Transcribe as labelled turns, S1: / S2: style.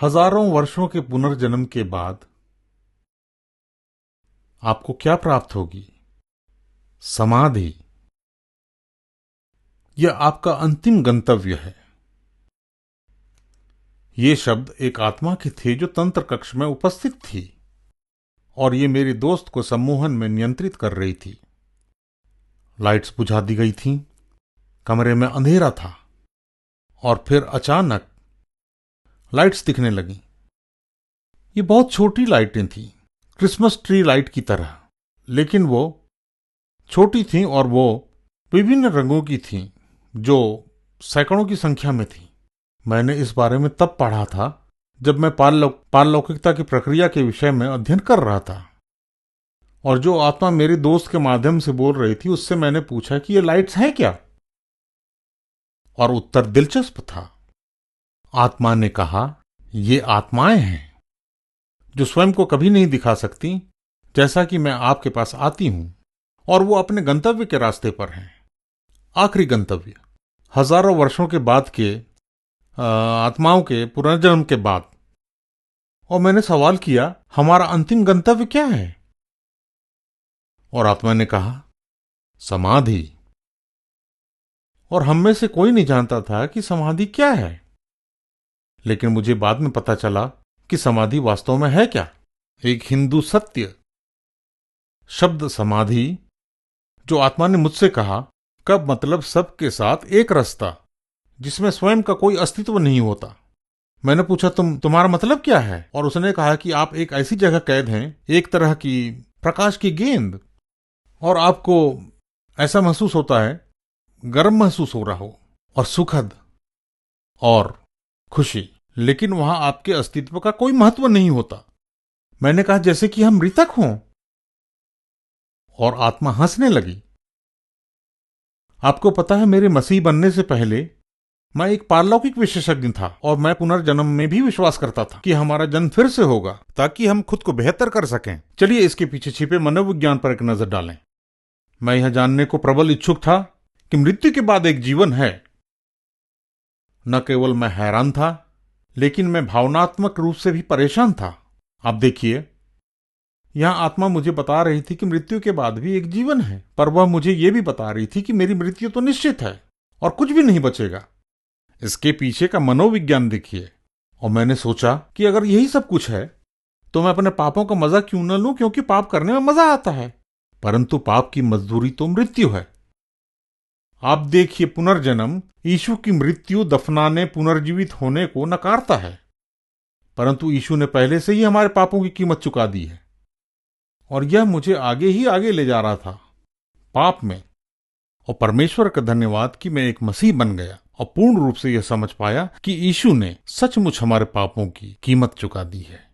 S1: हजारों वर्षों के पुनर्जन्म के बाद आपको क्या प्राप्त होगी? समाधि। यह आपका अंतिम गंतव्य है। ये शब्द एक आत्मा के थे जो तंत्र कक्ष में उपस्थित थी और ये मेरे दोस्त को सम्मोहन में नियंत्रित कर रही थी। लाइट्स बुझा दी गई थीं, कमरे में अंधेरा था और फिर अचानक लाइट्स दिखने लगीं। ये बहुत छोटी लाइटें थीं, क्रिसमस ट्री लाइट की तरह, लेकिन वो छोटी थीं और वो विभिन्न रंगों की थीं जो सैकड़ों की संख्या में थीं। मैंने इस बारे में तब पढ़ा था जब मैं पारलौकिकता की प्रक्रिया के विषय में अध्ययन कर रहा था, और जो आत्मा मेरे दोस्त के माध्यम से बोल रही थी उससे मैंने पूछा कि ये लाइट्स हैं क्या, और उत्तर दिलचस्प था। आत्मा ने कहा, ये आत्माएं हैं जो स्वयं को कभी नहीं दिखा सकती, जैसा कि मैं आपके पास आती हूं, और वो अपने गंतव्य के रास्ते पर हैं। आखिरी गंतव्य, हजारों वर्षों के बाद के आत्माओं के पुनर्जन्म के बाद। और मैंने सवाल किया, हमारा अंतिम गंतव्य क्या है? और आत्मा ने कहा, समाधि। और हम में से कोई नहीं जानता था कि समाधि क्या है, लेकिन मुझे बाद में पता चला कि समाधि वास्तव में है क्या। एक हिंदू सत्य शब्द समाधि, जो आत्मा ने मुझसे कहा, कब मतलब सबके साथ एक रास्ता जिसमें स्वयं का कोई अस्तित्व नहीं होता। मैंने पूछा, तुम्हारा मतलब क्या है? और उसने कहा कि आप एक ऐसी जगह कैद हैं, एक तरह की प्रकाश की गेंद, और आपको ऐसा महसूस होता है, गर्म महसूस हो रहा हो और सुखद और खुशी, लेकिन वहां आपके अस्तित्व का कोई महत्व नहीं होता। मैंने कहा, जैसे कि हम मृतक हों। और आत्मा हंसने लगी। आपको पता है, मेरे मसीह बनने से पहले मैं एक पारलौकिक विशेषज्ञ था, और मैं पुनर्जन्म में भी विश्वास करता था कि हमारा जन्म फिर से होगा ताकि हम खुद को बेहतर कर सकें। चलिए इसके पीछे छिपे मनोविज्ञान पर एक नजर डालें। मैं यह जानने को प्रबल इच्छुक था कि मृत्यु के बाद एक जीवन है। न केवल मैं हैरान था, लेकिन मैं भावनात्मक रूप से भी परेशान था। आप देखिए, यहां आत्मा मुझे बता रही थी कि मृत्यु के बाद भी एक जीवन है, पर वह मुझे यह भी बता रही थी कि मेरी मृत्यु तो निश्चित है और कुछ भी नहीं बचेगा। इसके पीछे का मनोविज्ञान देखिए। और मैंने सोचा कि अगर यही सब कुछ है तो मैं अपने पापों का मजा क्यों न लूं, क्योंकि पाप करने में मजा आता है। परंतु पाप की मजदूरी तो मृत्यु है। आप देखिए, पुनर्जन्म यीशु की मृत्यु दफनाने पुनर्जीवित होने को नकारता है, परंतु यीशु ने पहले से ही हमारे पापों की कीमत चुका दी है। और यह मुझे आगे ही आगे ले जा रहा था पाप में। और परमेश्वर का धन्यवाद कि मैं एक मसीह बन गया और पूर्ण रूप से यह समझ पाया कि यीशु ने सचमुच हमारे पापों की कीमत चुका दी है।